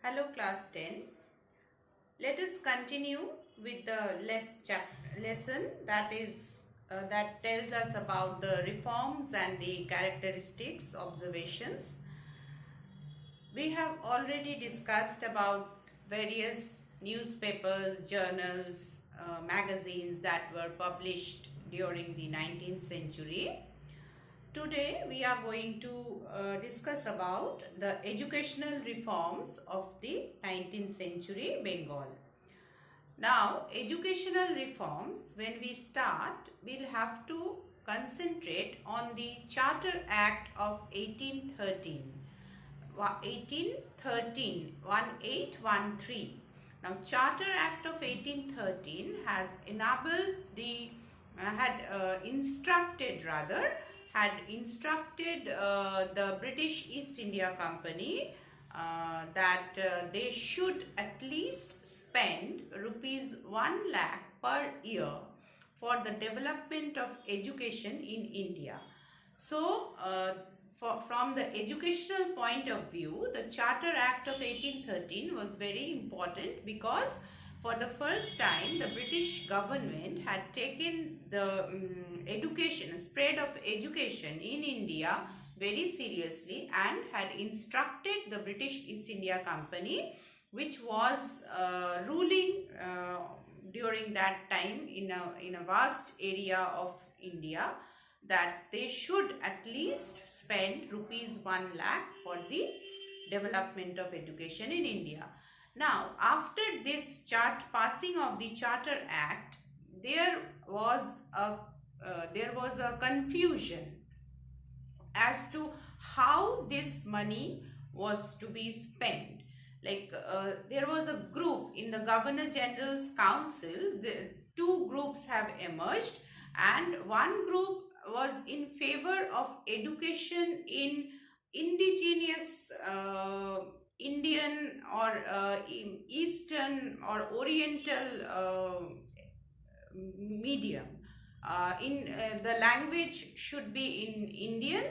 Hello class 10. Let us continue with the lesson that tells us about the reforms and the characteristics observations. We have already discussed about various newspapers, journals, magazines that were published during the 19th century. Today we are going to discuss about the educational reforms of the 19th century Bengal. Now, educational reforms, when we start, we'll have to concentrate on the Charter Act of 1813. 1813. Now, Charter Act of 1813 has enabled had instructed the British East India Company that they should at least spend rupees 1 lakh per year for the development of education in India. So, from the educational point of view, the Charter Act of 1813 was very important because for the first time the British government had taken the spread of education in India very seriously and had instructed the British East India Company, which was ruling during that time in a vast area of India, that they should at least spend rupees 1 lakh for the development of education in India. Now, after this passing of the Charter Act, there was a confusion as to how this money was to be spent. There was a group in the Governor General's Council. Two groups have emerged, and one group was in favor of education in indigenous Indian or Eastern or Oriental medium. The language should be in Indian,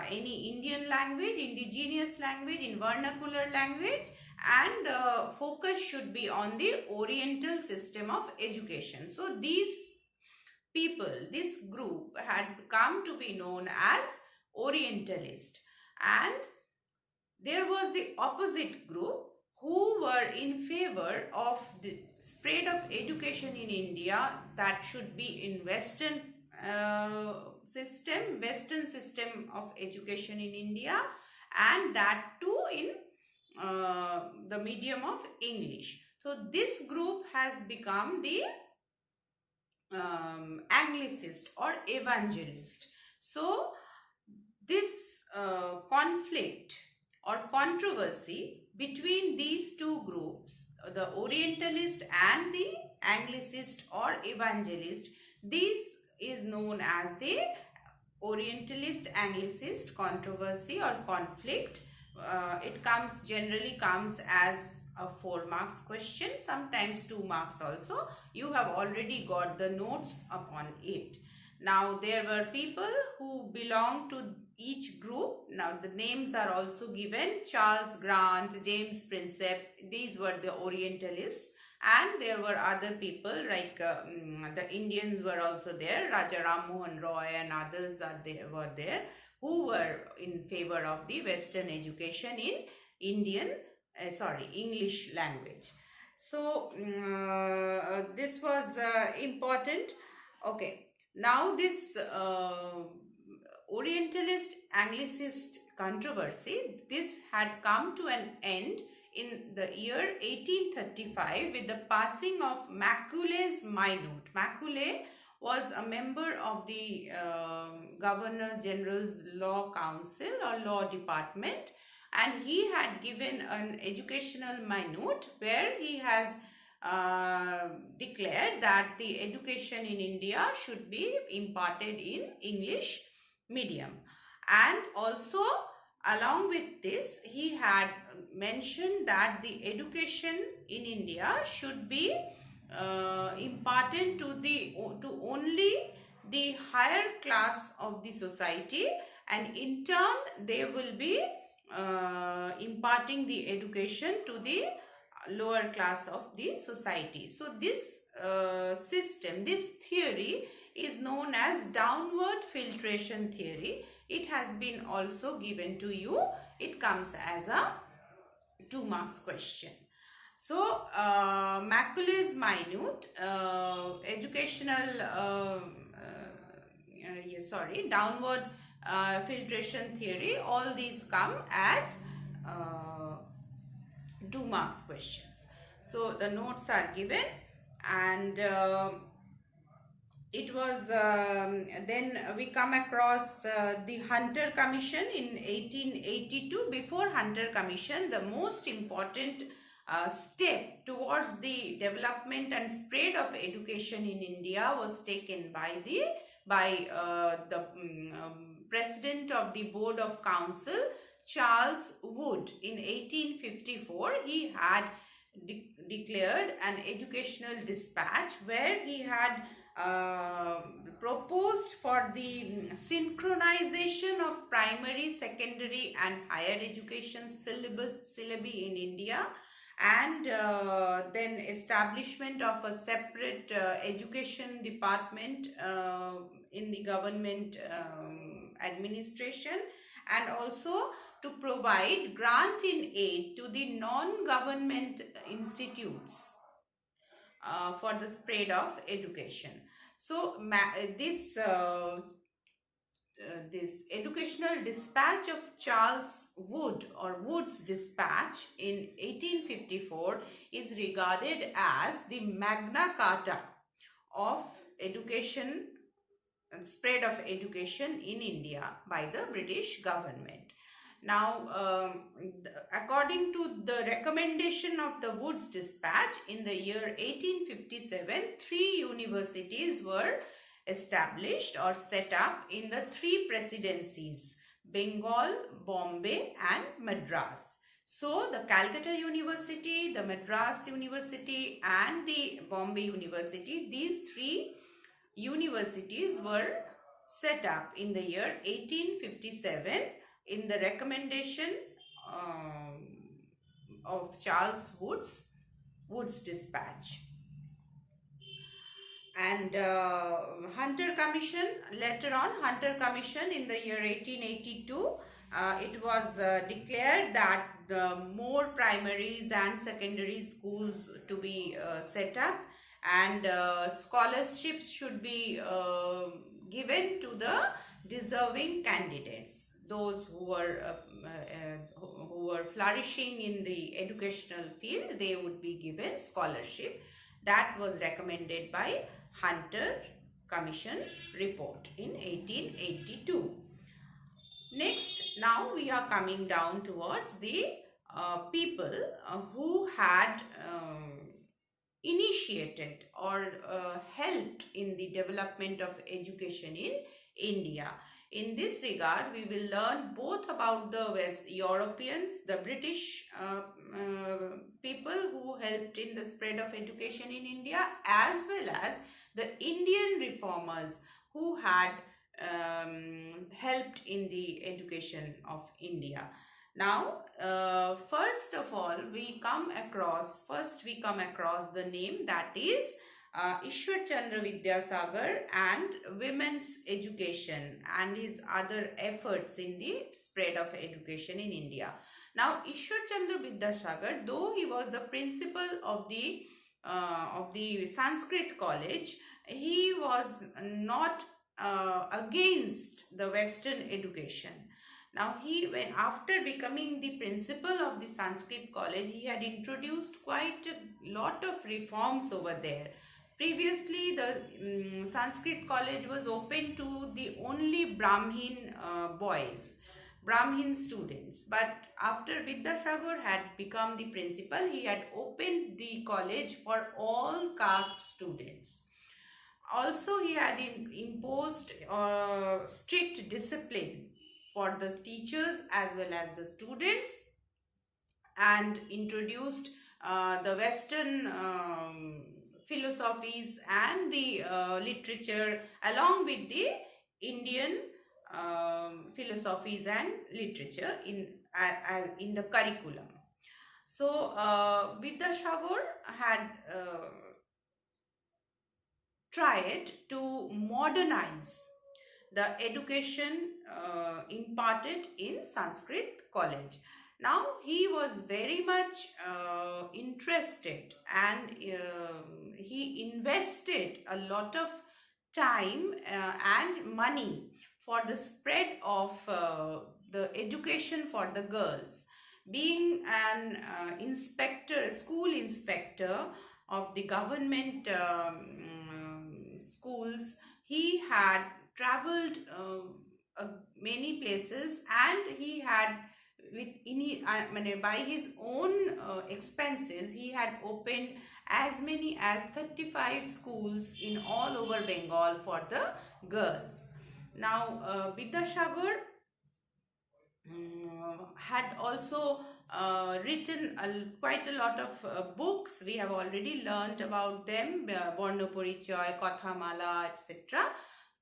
any Indian language, indigenous language, in vernacular language, and the focus should be on the Oriental system of education. So these people, this group had come to be known as Orientalist, and there was the opposite group who were in favor of the spread of education in India that should be in Western system of education in India, and that too in the medium of English. So this group has become the Anglicist or evangelist. So this conflict or controversy between these two groups, the Orientalist and the Anglicist or evangelist, this is known as the Orientalist Anglicist controversy or conflict. It generally comes as a 4 marks question, sometimes 2 marks also. You have already got the notes upon it. Now, there were people who belonged to each group. Now, the names are also given: Charles Grant, James Prinsep. These were the Orientalists. And there were other people like the Indians were also there. Raja Ram Mohan Roy and others were there, who were in favor of the Western education in English language. So this was important. Okay. Now this Orientalist Anglicist controversy, this had come to an end in the year 1835 with the passing of Macaulay's Minute. Macaulay was a member of the Governor General's Law Council or Law Department, and he had given an educational minute where he has declared that the education in India should be imparted in English medium. And also, along with this, he had mentioned that the education in India should be imparted to only the higher class of the society, and in turn they will be imparting the education to the lower class of the society. So this system, this theory is known as downward filtration theory. It has been also given to you. It comes as a 2 marks question. So macula is minute, downward filtration theory, all these come as 2 marks questions. So the notes are given, and it was then we come across the Hunter Commission in 1882. Before Hunter Commission, the most important step towards the development and spread of education in India was taken by the President of the Board of Council, Charles Wood. In 1854, he had declared an educational dispatch where he had proposed for the synchronization of primary, secondary and higher education syllabi in India, and then establishment of a separate education department in the government administration, and also to provide grant in aid to the non-government institutes for the spread of education. So this educational dispatch of Charles Wood, or Wood's dispatch in 1854, is regarded as the Magna Carta of education and spread of education in India by the British government. Now, according to the recommendation of the Wood's dispatch, in the year 1857, 3 universities were established or set up in the 3 presidencies: Bengal, Bombay and Madras. So the Calcutta University, the Madras University and the Bombay University, these 3 universities were set up in the year 1857 in the recommendation of Charles Wood's dispatch. And Hunter Commission, later on Hunter Commission in the year 1882, it was declared that more primaries and secondary schools to be set up, and scholarships should be given to the deserving candidates. Those who were flourishing in the educational field, they would be given scholarship. That was recommended by Hunter Commission report in 1882. Next, now we are coming down towards the people who had initiated or helped in the development of education in India. In this regard, we will learn both about the West Europeans, the British people who helped in the spread of education in India, as well as the Indian reformers who had helped in the education of India. Now, first of all, we come across the name, that is Ishwar Chandra Vidyasagar and women's education and his other efforts in the spread of education in India. Now, Ishwar Chandra Vidyasagar, though he was the principal of the Sanskrit college, he was not against the Western education. Now, after becoming the principal of the Sanskrit college, he had introduced quite a lot of reforms over there. Previously, the Sanskrit college was open to the only Brahmin boys, Brahmin students. But after Vidyasagar had become the principal, he had opened the college for all caste students. Also, he had imposed strict discipline for the teachers as well as the students, and introduced the Western philosophies and the literature along with the Indian philosophies and literature in in the curriculum. So Vidyasagar had tried to modernize the education imparted in Sanskrit college. Now he was very much interested, and he invested a lot of time and money for the spread of the education for the girls. Being an inspector, school inspector of the government schools, he had traveled many places, and he had by his own expenses, he had opened as many as 35 schools in all over Bengal for the girls. Now Vidyasagar had also written quite a lot of books. We have already learned about them, Borno Porichoy, Kathamala, etc.,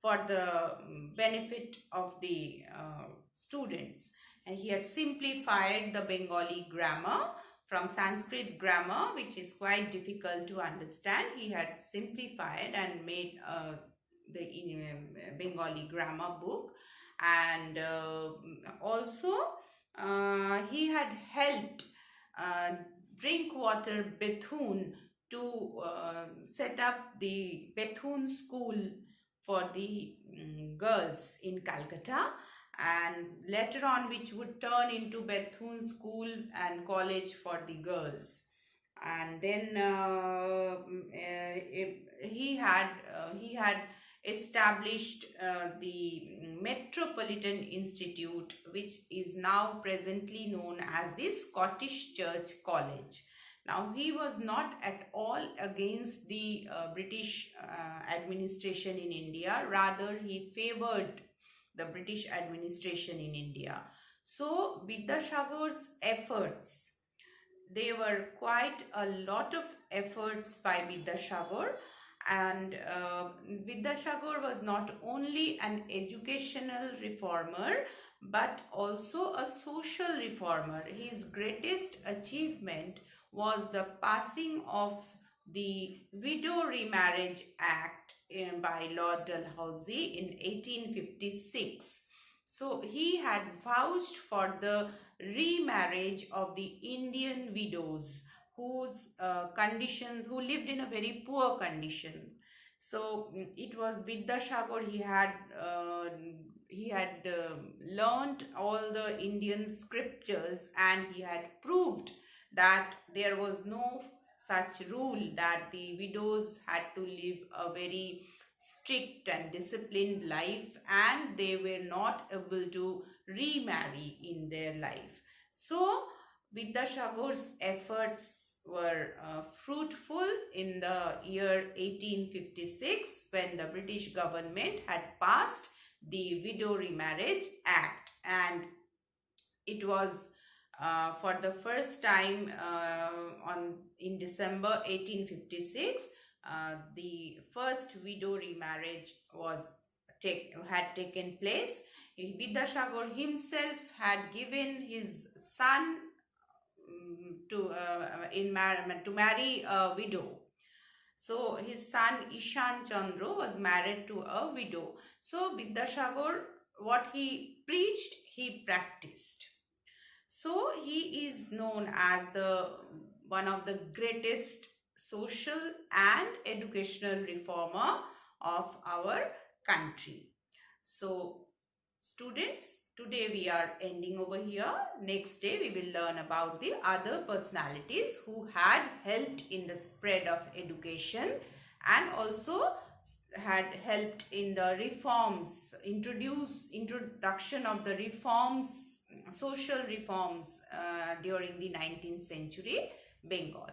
for the benefit of the students. And he had simplified the Bengali grammar from Sanskrit grammar, which is quite difficult to understand. He had simplified and made the Bengali grammar book. And also he had helped Drinkwater Bethune to set up the Bethune school for the girls in Calcutta, and later on which would turn into Bethune School and College for the girls. And then he had established the Metropolitan Institute, which is now presently known as the Scottish Church College. Now he was not at all against the British administration in India, rather he favored the British administration in India. So Vidyasagar's efforts, there were quite a lot of efforts by Vidyasagar, and Vidyasagar was not only an educational reformer but also a social reformer. His greatest achievement was the passing of the Widow Remarriage Act by Lord Dalhousie in 1856. So he had vouched for the remarriage of the Indian widows whose conditions, who lived in a very poor condition. So it was Vidyasagar. He had learned all the Indian scriptures, and he had proved that there was no such rule that the widows had to live a very strict and disciplined life, and they were not able to remarry in their life. So Vidyasagar's efforts were fruitful in the year 1856, when the British government had passed the Widow Remarriage Act, and it was for the first time in December 1856, the first widow remarriage had taken place. Vidyasagar himself had given his son to marry a widow. So his son Ishan Chandra was married to a widow. So Vidyasagar, what he preached, he practiced. So he is known as one of the greatest social and educational reformer of our country. So students, today we are ending over here. Next day we will learn about the other personalities who had helped in the spread of education, and also had helped in the reforms, introduction of the reforms, social reforms during the 19th century Bengal.